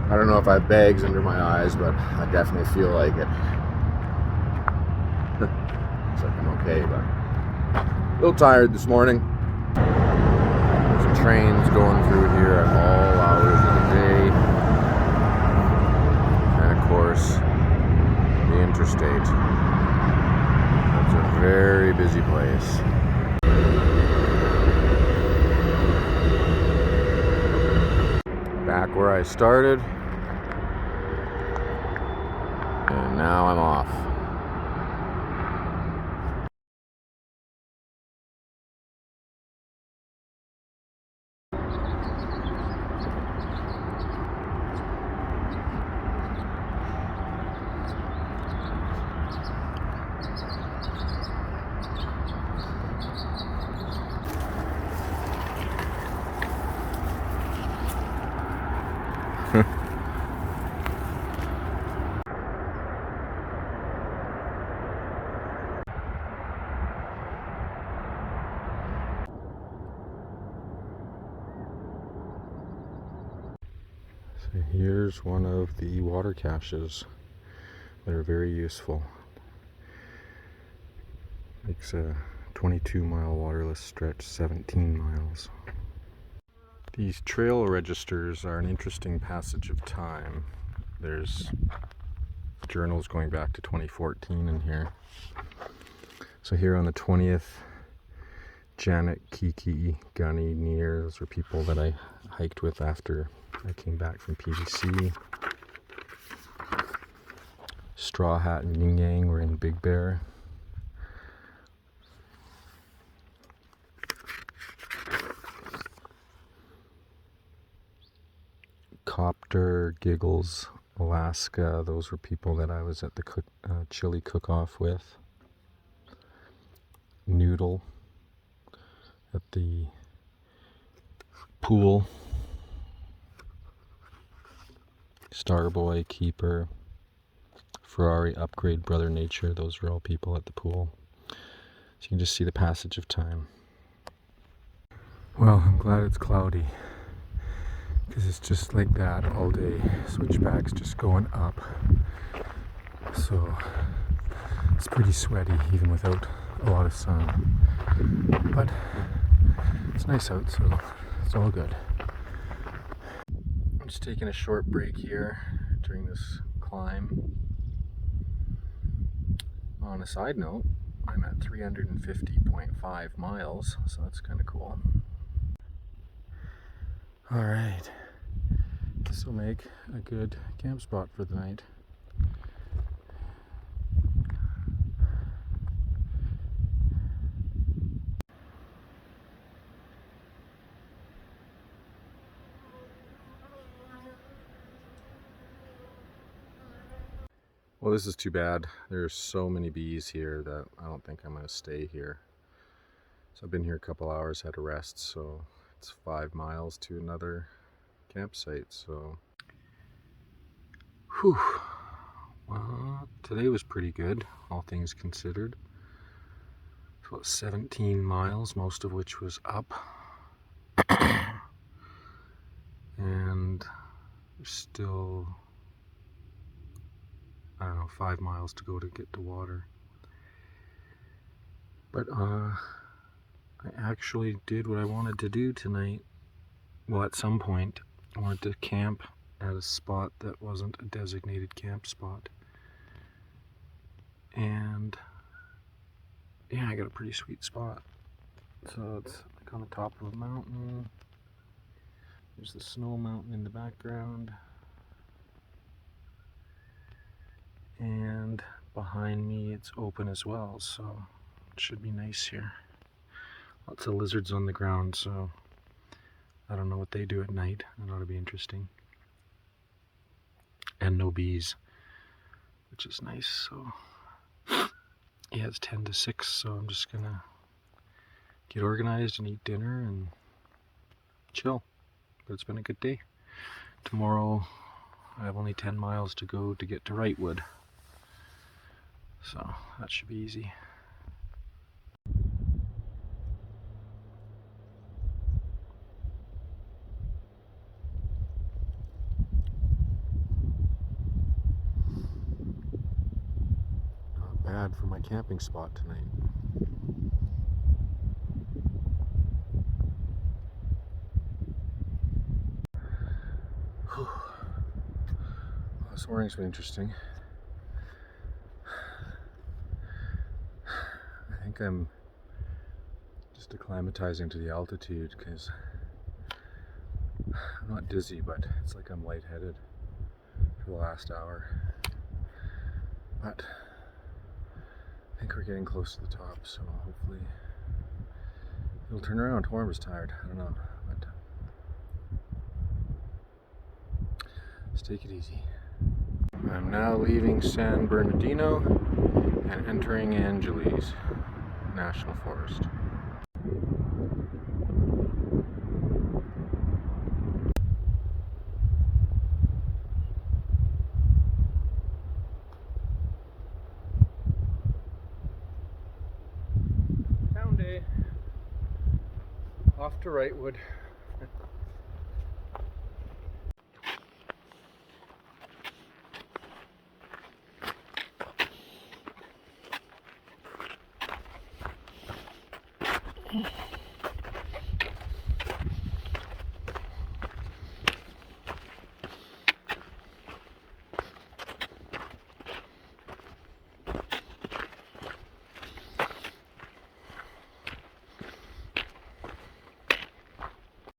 I don't know if I have bags under my eyes, but I definitely feel like it. Looks like I'm okay, but a little tired this morning. There's trains going through here at all hours of the day. And of course, the interstate. It's a very busy place. Back where I started, and now I'm off. So here's one of the water caches that are very useful. Makes a 22-mile waterless stretch 17 miles. These trail registers are an interesting passage of time. There's journals going back to 2014 in here. So here on the 20th, Janet, Kiki, Gunny, Near, those were people that I hiked with after I came back from PCT. Straw Hat and Yin Yang were in Big Bear. Copter, Giggles, Alaska, those were people that I was at the chili cook-off with. Noodle at the pool. Starboy, Keeper, Ferrari, Upgrade, Brother Nature, those were all people at the pool. So you can just see the passage of time. Well, I'm glad it's cloudy, because it's just like that all day. Switchbacks just going up. So it's pretty sweaty even without a lot of sun. But it's nice out, so it's all good. I'm just taking a short break here during this climb. On a side note, I'm at 350.5 miles, so that's kind of cool. Alright, this will make a good camp spot for the night. Well, this is too bad. There's so many bees here that I don't think I'm going to stay here. So I've been here a couple hours, had a rest, so it's 5 miles to another campsite, so... Whew. Well, today was pretty good, all things considered. It's about 17 miles, most of which was up. And there's still, I don't know, 5 miles to go to get to water. But I actually did what I wanted to do tonight. Well, at some point, I wanted to camp at a spot that wasn't a designated camp spot. And yeah, I got a pretty sweet spot. So it's like on the top of a mountain. There's the snow mountain in the background. And behind me it's open as well, so it should be nice here. Lots of lizards on the ground, so I don't know what they do at night. That ought to be interesting. And no bees, which is nice. So yeah, it's 10 to 6, so I'm just gonna get organized and eat dinner and chill. But it's been a good day. Tomorrow I have only 10 miles to go to get to Wrightwood, so that should be easy. bad for my camping spot tonight. Whew. Well, this morning's been interesting. I think I'm just acclimatizing to the altitude because I'm not dizzy, but it's like I'm lightheaded for the last hour. But I think we're getting close to the top, so hopefully it'll turn around. Tomorrow was tired, I don't know, but let's take it easy. I'm now leaving San Bernardino and entering Angeles National Forest. Town day. Off to Wrightwood.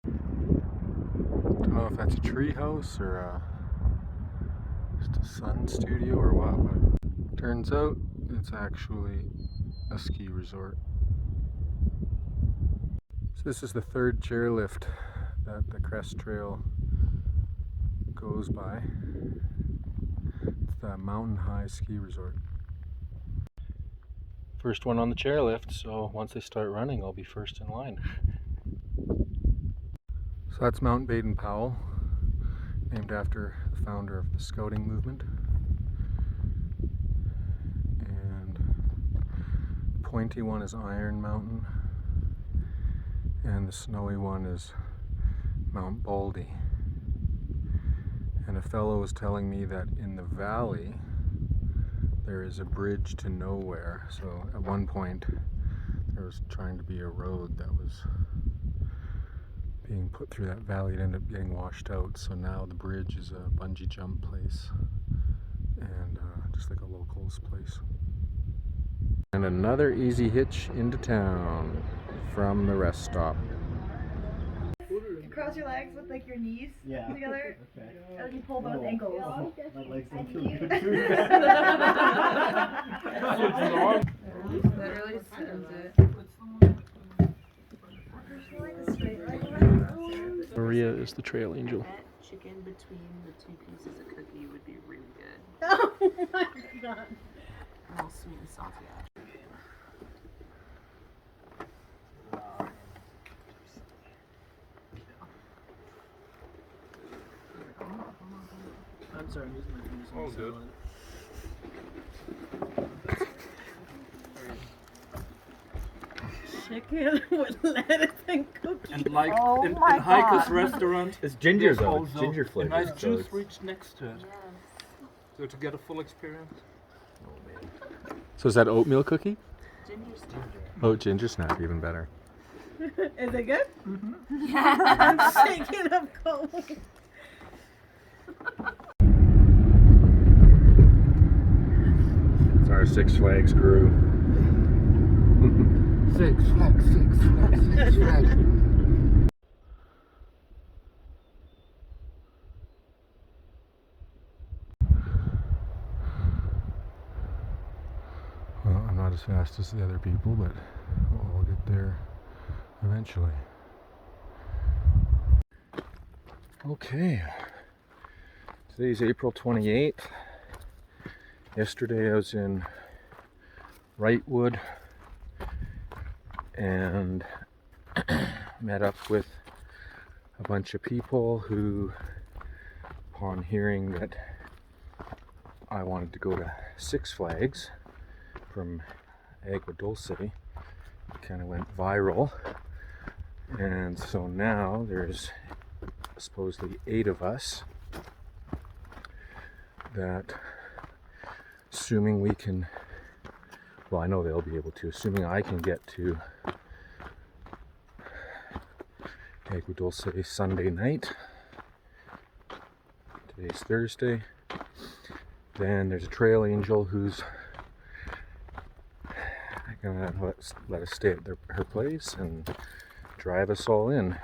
I don't know if that's a tree house or just a sun studio or what, but turns out it's actually a ski resort. So this is the third chairlift that the Crest Trail goes by. It's the Mountain High Ski Resort. First one on the chairlift, so once they start running, I'll be first in line. So that's Mt Baden Powell, named after the founder of the Scouting movement. And the pointy one is Iron Mountain, and the snowy one is Mount Baldy. And a fellow was telling me that in the valley there is a bridge to nowhere. So at one point there was trying to be a road that was being put through that valley. It ended up getting washed out, so now the bridge is a bungee jump place and just like a locals place. And another easy hitch into town from the rest stop. Cross your legs with like your knees together, Okay. and then you pull both ankles. My legs don't feel you- good too. That really sends it. Maria is the trail angel. That chicken between the two pieces of cookie would be really good. Oh my god. A little sweet and salty. I'm sorry, I'm using my fingers. Oh, good. Chicken with lettuce and cookies. And like Oh in my Heike's God. restaurant, It's ginger there's though, it's also ginger a flavored. nice so juice it's- reach next to it. Yes. So to get a full experience. So is that oatmeal cookie? Ginger snack. Oh, ginger snap, even better. Is it good? I'm shaking up cold. It's our Six Flags crew. Six Flags, Six Flags, Six Flags. Well, I'm not as fast as the other people, but we'll get there eventually. Okay. Today's April 28th. Yesterday I was in Wrightwood and met up with a bunch of people who, upon hearing that I wanted to go to Six Flags from Agua Dulce, it kind of went viral. And so now there's supposedly 8 of us that, assuming we can Well, I know they'll be able to, assuming I can get to Agua Dulce Sunday night. Today's Thursday. Then there's a trail angel who's gonna let us stay at her place and drive us all in.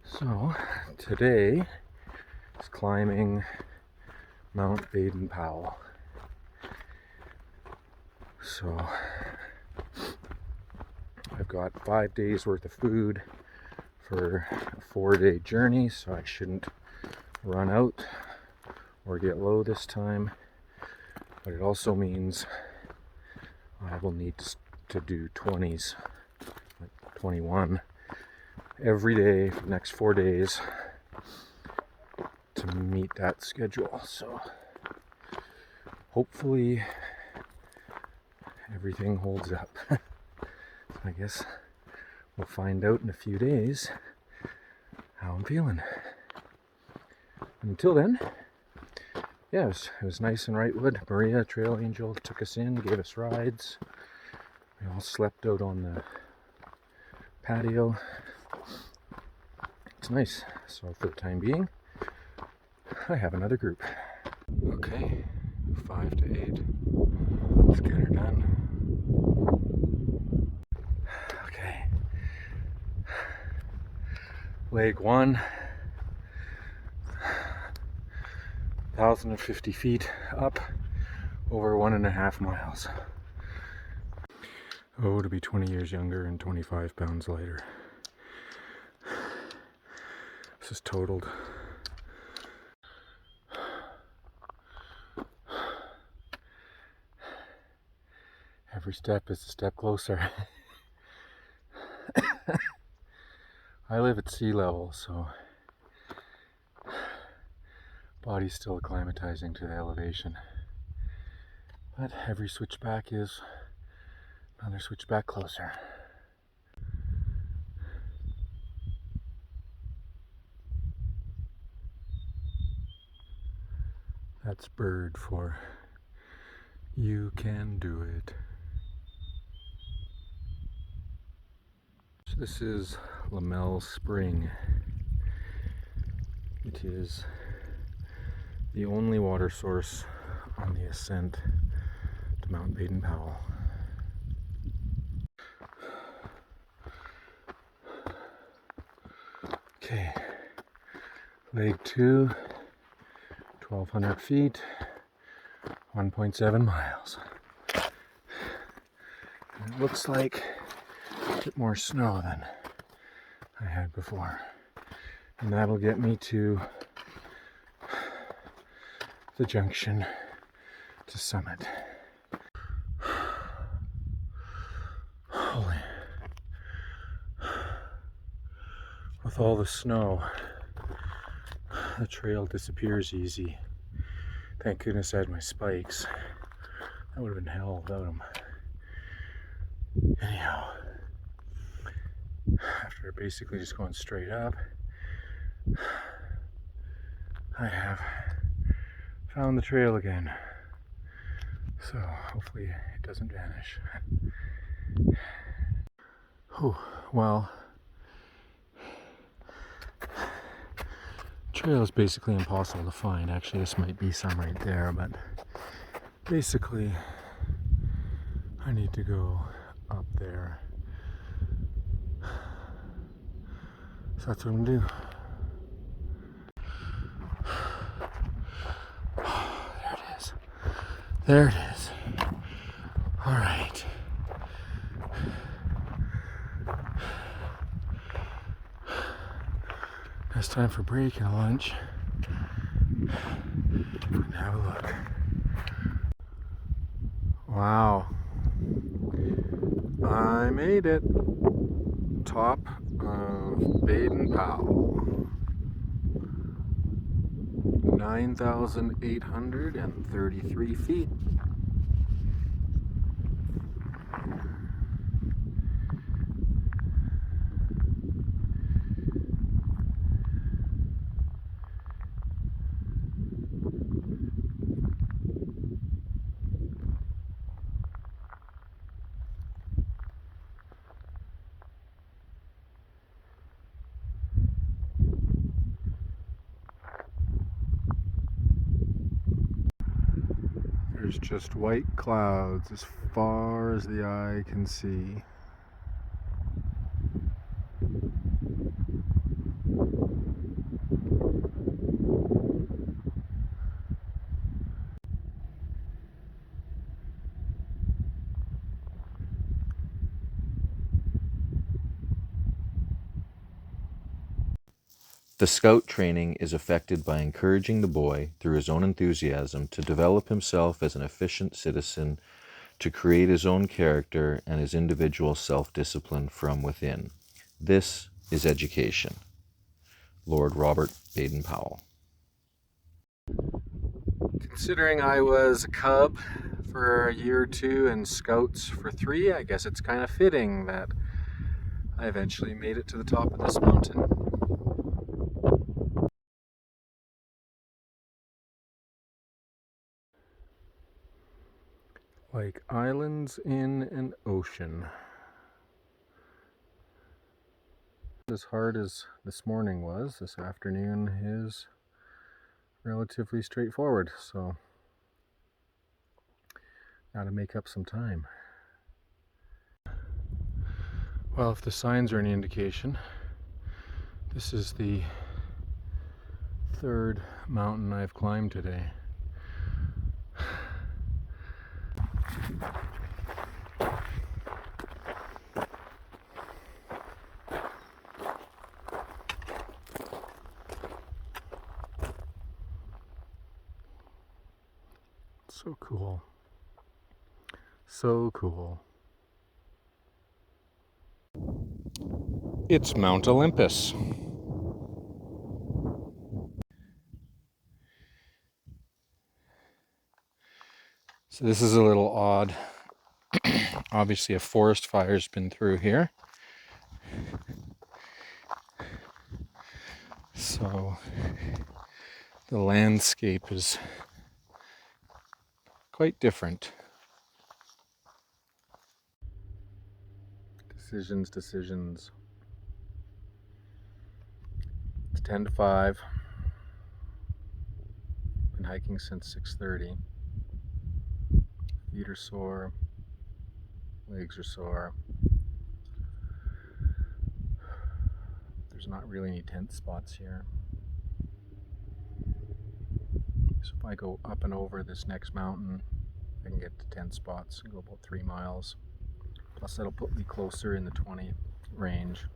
So today is climbing Mt Baden Powell. So I've got 5 days worth of food for a 4-day journey, so I shouldn't run out or get low this time. But it also means I will need to do 20s, like 21, every day for the next 4 days to meet that schedule. So hopefully everything holds up. I guess we'll find out in a few days how I'm feeling. Until then, yeah, it was nice in Wrightwood. Maria, Trail Angel, took us in, gave us rides. We all slept out on the patio. It's nice. So for the time being, I have another group. Okay, 5 to 8. Let's get her done. Okay. Leg 1. 1,050 feet up, over 1.5 miles. Oh, to be 20 years younger and 25 pounds lighter. This is totaled. Every step is a step closer. I live at sea level, so body's still acclimatizing to the elevation. But every switchback is another switchback closer. That's bird for you can do it. So this is Lamel Spring. It is the only water source on the ascent to Mt Baden Powell. Okay, leg 2, 1,200 feet, 1.7 miles. And it looks like a bit more snow than I had before. And that'll get me to the junction to summit. Holy. With all the snow, the trail disappears easy. Thank goodness I had my spikes. That would have been hell without them. Anyhow, after basically just going straight up, I have found the trail again. So hopefully it doesn't vanish. Oh, well, trail is basically impossible to find. Actually, this might be some right there, but basically I need to go up there. So that's what I'm gonna do. There it is. There it is. All right. It's time for break and lunch. We can have a look. Wow. I made it. Top of Baden Powell. 9,833 feet. There's just white clouds as far as the eye can see. The scout training is effected by encouraging the boy, through his own enthusiasm, to develop himself as an efficient citizen, to create his own character and his individual self-discipline from within. This is education. Lord Robert Baden Powell. Considering I was a cub for a year or two and scouts for 3, I guess it's kind of fitting that I eventually made it to the top of this mountain. Like islands in an ocean. As hard as this morning was, this afternoon is relatively straightforward, so gotta make up some time. Well, if the signs are any indication, this is the 3rd mountain I've climbed today. So cool. So cool. It's Mount Olympus. So this is a little odd. Obviously a forest fire's been through here. So the landscape is quite different. Decisions. It's 10 to 5. Been hiking since 6:30. Feet are sore. Legs are sore. There's not really any tent spots here. So if I go up and over this next mountain, I can get to tent spots and go about 3 miles. Plus that'll put me closer in the 20 range.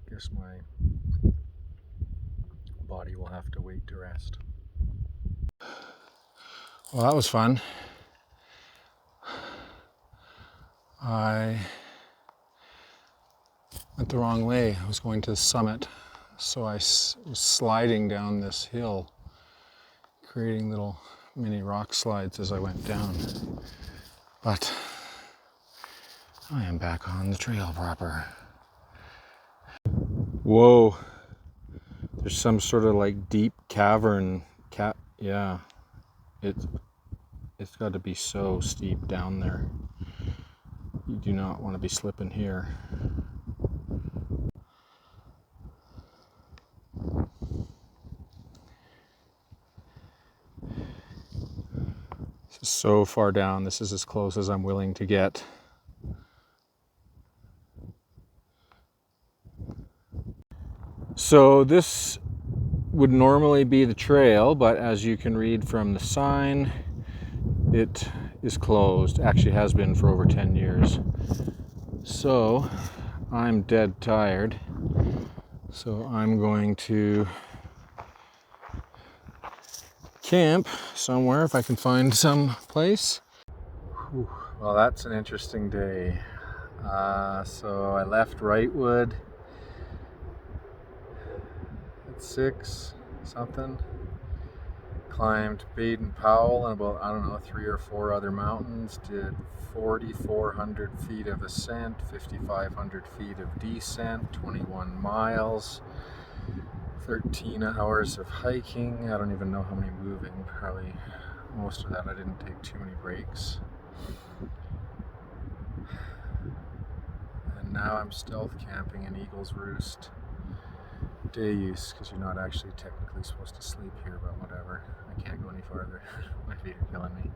Guess my body will have to wait to rest. Well, that was fun. I went the wrong way. I was going to the summit, so I was sliding down this hill, creating little mini rock slides as I went down. But I am back on the trail proper. Whoa, there's some sort of like deep cavern. Yeah, it's got to be so steep down there. You do not want to be slipping here. This is so far down. This is as close as I'm willing to get. So this would normally be the trail, but as you can read from the sign, it is closed. Actually has been for over 10 years. So I'm dead tired. So I'm going to camp somewhere if I can find some place. Whew. Well, that's an interesting day. So I left Wrightwood at 6 something. Climbed Baden Powell and about, I don't know, 3 or 4 other mountains. Did 4,400 feet of ascent, 5,500 feet of descent, 21 miles, 13 hours of hiking. I don't even know how many moving. Probably most of that. I didn't take too many breaks. And now I'm stealth camping in Eagle's Roost. day use because you're not actually technically supposed to sleep here, but whatever. I can't go any farther. My feet are killing me.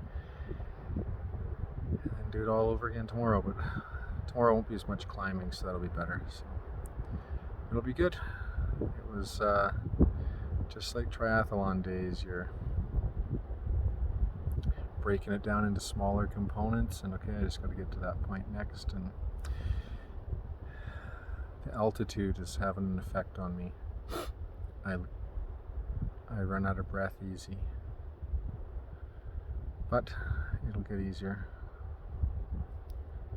And then do it all over again tomorrow, but tomorrow won't be as much climbing, so that'll be better. So it'll be good. It was just like triathlon days. You're breaking it down into smaller components, and okay, I just got to get to that point next. And the altitude is having an effect on me. I run out of breath easy, but it'll get easier.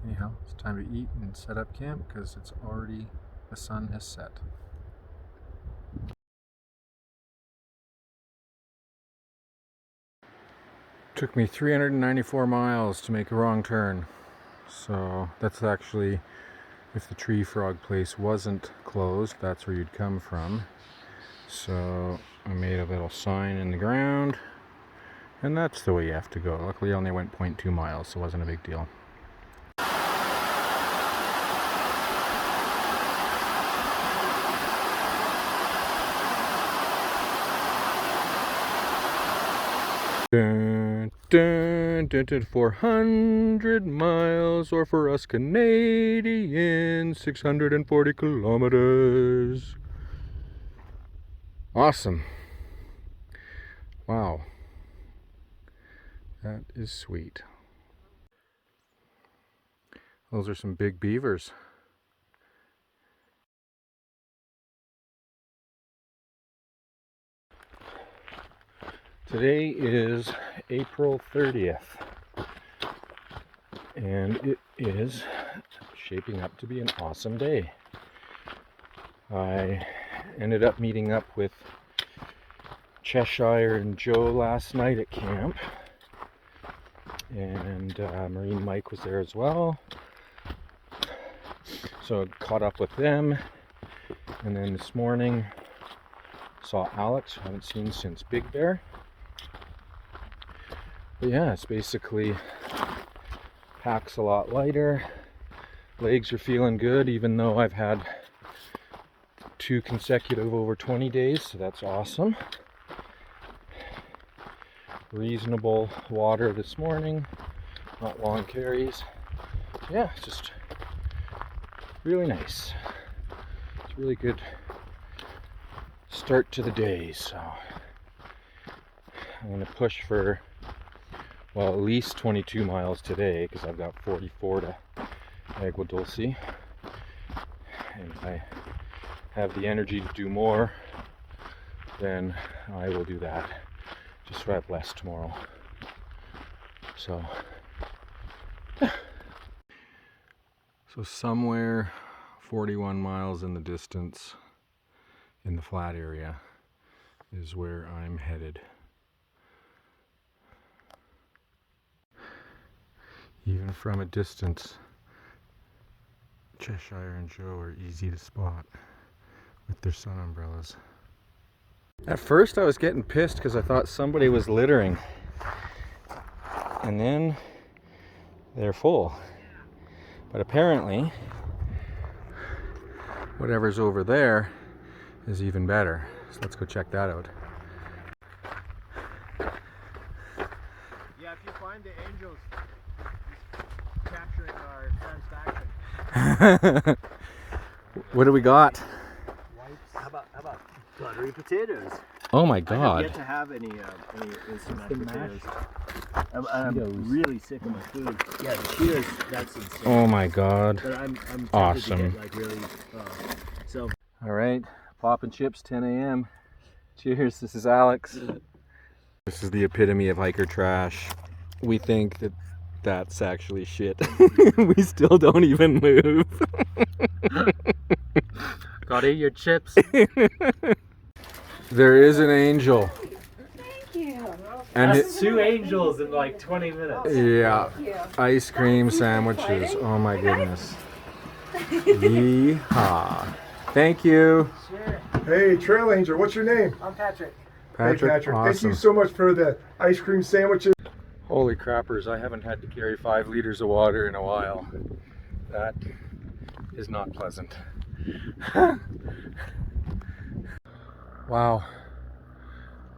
Anyhow, it's time to eat and set up camp because it's already, the sun has set. Took me 394 miles to make a wrong turn. So that's actually, if the tree frog place wasn't closed, that's where you'd come from. So I made a little sign in the ground, and that's the way you have to go. Luckily I only went 0.2 miles, so it wasn't a big deal. Dun, dun, dun, dun, 400 miles, or for us Canadians, 640 kilometers. Awesome. Wow. That is sweet. Those are some big beavers. Today is April 30th, and it is shaping up to be an awesome day. I ended up meeting up with Cheshire and Joe last night at camp, and Marine Mike was there as well, so I caught up with them. And then this morning saw Alex, who I haven't seen since Big Bear. But yeah, it's basically pack's a lot lighter, legs are feeling good, even though I've had 2 consecutive over 20 days, so that's awesome. Reasonable water this morning, not long carries. Yeah, it's just really nice. It's a really good start to the day, so I'm going to push for, well, at least 22 miles today, because I've got 44 to Agua Dulce. And if I have the energy to do more, then I will do that, just so I have less tomorrow. So, yeah. So somewhere 41 miles in the distance, in the flat area, is where I'm headed. Even from a distance, Cheshire and Joe are easy to spot with their sun umbrellas. At first I was getting pissed because I thought somebody was littering, and then they're full. But apparently whatever's over there is even better, so let's go check that out. Yeah, if you find the angels capturing our satisfaction. What do we got? How about buttery potatoes? Oh my I have god. yet to have any instant mashed potatoes. I'm really sick of my food. Yeah, cheers. That's insane. Oh my god. But I'm tempted Awesome. to get, like, really. So. All right, popping chips, 10 a.m. Cheers, this is Alex. This is the epitome of hiker trash. We think that that's actually shit. We still don't even move. Gotta eat your chips. There is an angel. Thank you. And That's 2 angels in like 20 minutes. yeah, ice cream sandwiches. Oh my goodness. Yeehaw. Thank you. Hey, Trail Angel, what's your name? I'm Patrick. Patrick, Hey, Patrick. Thank awesome. you so much for the ice cream sandwiches. Holy crappers, I haven't had to carry 5 liters of water in a while. That is not pleasant. Wow,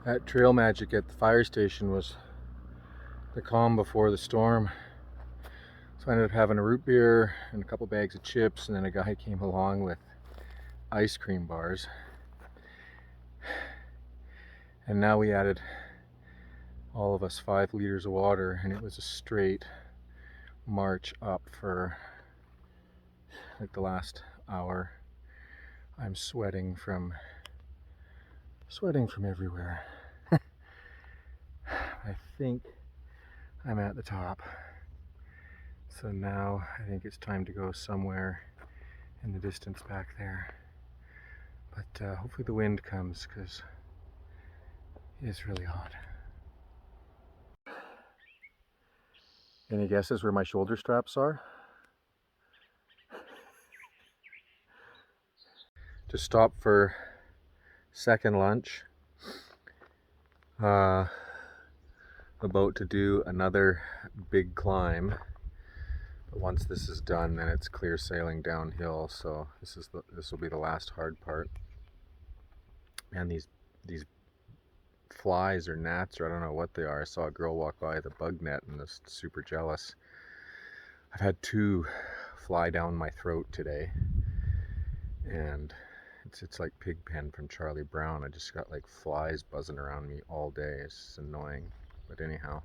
that trail magic at the fire station was the calm before the storm. So I ended up having a root beer and a couple bags of chips, and then a guy came along with ice cream bars. And now we added, all of us, 5 liters of water, and it was a straight march up for like the last hour. I'm sweating from everywhere. I think I'm at the top. So now I think it's time to go somewhere in the distance back there. But hopefully the wind comes, because it's really hot. Any guesses where my shoulder straps are? To stop for second lunch. About to do another big climb. But once this is done, then it's clear sailing downhill. So this will be the last hard part. And these flies or gnats, or I don't know what they are. I saw a girl walk by the bug net and was super jealous. I've had 2 fly down my throat today, and it's like Pigpen from Charlie Brown. I just got like flies buzzing around me all day. It's just annoying. But anyhow,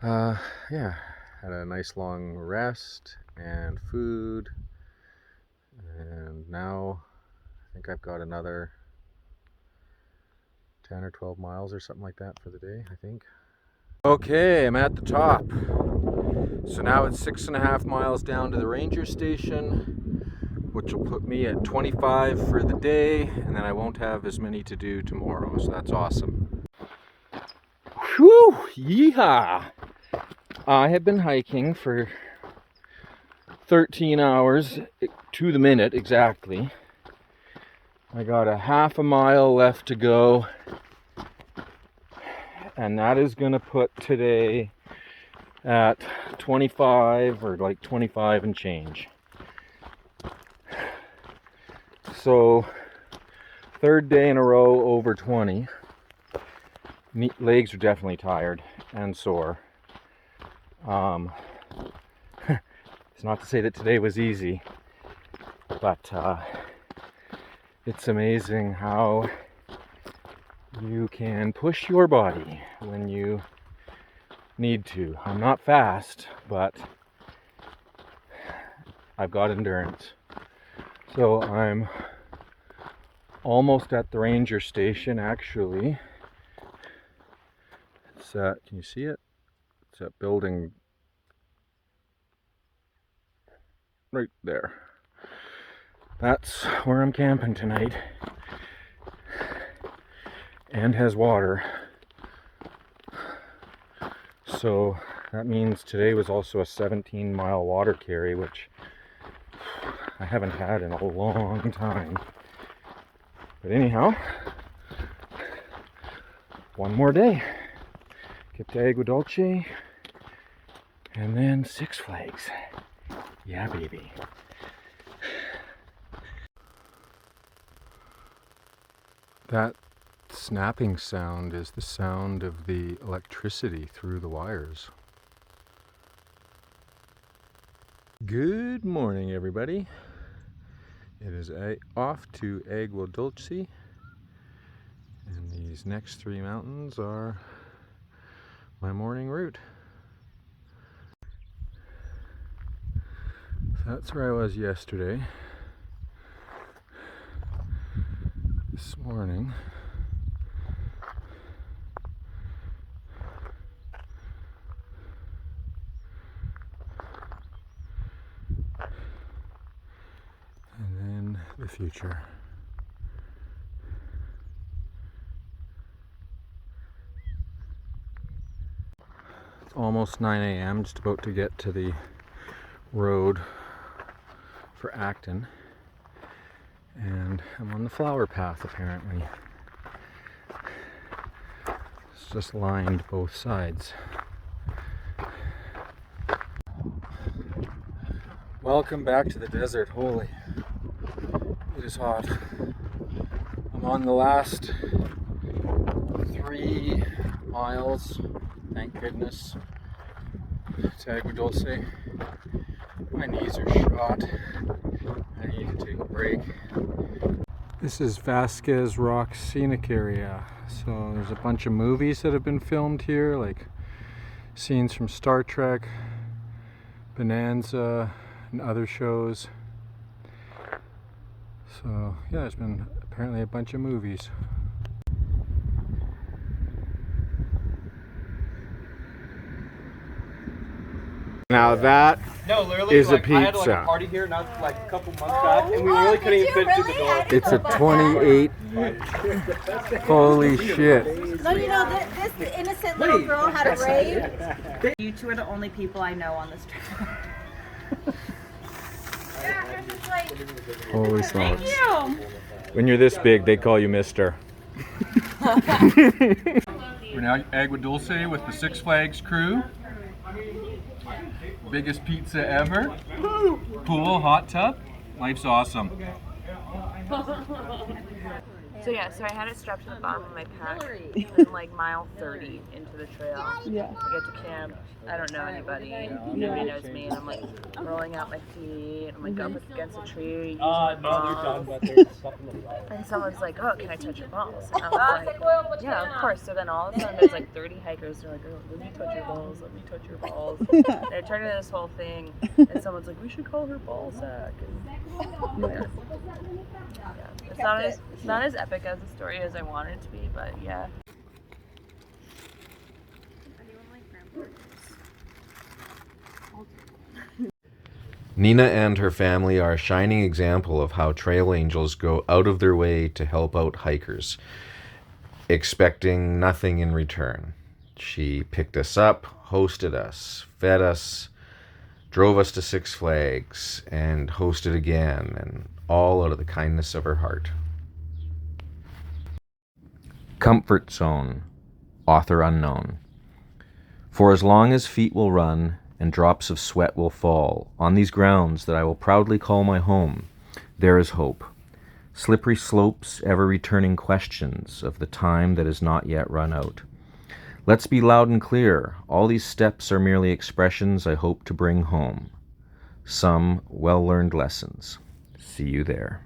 yeah, had a nice long rest and food, and now I think I've got another 10 or 12 miles or something like that for the day, I think. Okay, I'm at the top. So now it's 6.5 miles down to the ranger station, which will put me at 25 for the day, and then I won't have as many to do tomorrow, so that's awesome. Whew, yeehaw! I have been hiking for 13 hours to the minute exactly. I got a half a mile left to go, and that is going to put today at 25, or like 25 and change. So 3rd day in a row over 20. Legs are definitely tired and sore. It's not to say that today was easy, but it's amazing how you can push your body when you need to. I'm not fast, but I've got endurance. So I'm almost at the ranger station, actually. It's can you see it? It's that building right there. That's where I'm camping tonight, and has water. So that means today was also a 17-mile water carry, which I haven't had in a long time. But anyhow, one more day. Get to Agua Dulce, and then 6 Flags. Yeah, baby. That snapping sound is the sound of the electricity through the wires. Good morning, everybody. It is off to Agua Dulce, and these next 3 mountains are my morning route. That's where I was yesterday. This morning, and then the future. It's almost 9 a.m., just about to get to the road for Acton, and I'm on the flower path apparently. It's just lined both sides. Welcome back to the desert. Holy, it is hot. I'm on the last 3 miles, thank goodness, to Agua Dulce. My knees are shot. I need to take a break. This is Vasquez Rock Scenic Area. So there's a bunch of movies that have been filmed here, like scenes from Star Trek, Bonanza, and other shows. So yeah, there's been apparently a bunch of movies. Now that is a pizza. I had like a party here not like a couple months back, and we really couldn't even fit through the door. It's a 28. Holy shit. No, you know, this innocent little girl had a rave. You two are the only people I know on this trip. Holy smokes. Thank you. When you're this big, they call you Mister. We're now at Agua Dulce with the Six Flags crew. Biggest pizza ever. Pool, hot tub. Life's awesome. So yeah, so I had it strapped to the bottom of my pack. And like mile 30 into the trail. Yeah. I get to camp. I don't know anybody. Nobody knows me. And I'm like rolling out my feet. I'm like up against a tree. No, they're done, but there's stuff in the flower. And someone's like, "Oh, can I touch your balls?" And I was like, "Yeah, of course." So then all of a sudden there's like 30 hikers. They're like, "Oh, let me touch your balls. Let me touch your balls." And it turned into this whole thing. And someone's like, "We should call her ball sack." And, yeah. It's not as epic as the story as I want it to be, but yeah. Nina and her family are a shining example of how trail angels go out of their way to help out hikers, expecting nothing in return. She picked us up, hosted us, fed us, drove us to Six Flags, and hosted again, and all out of the kindness of her heart. Comfort Zone, author unknown. For as long as feet will run and drops of sweat will fall on these grounds that I will proudly call my home, there is hope. Slippery slopes, ever returning questions of the time that is not yet run out. Let's be loud and clear. All these steps are merely expressions I hope to bring home. Some well-learned lessons. See you there.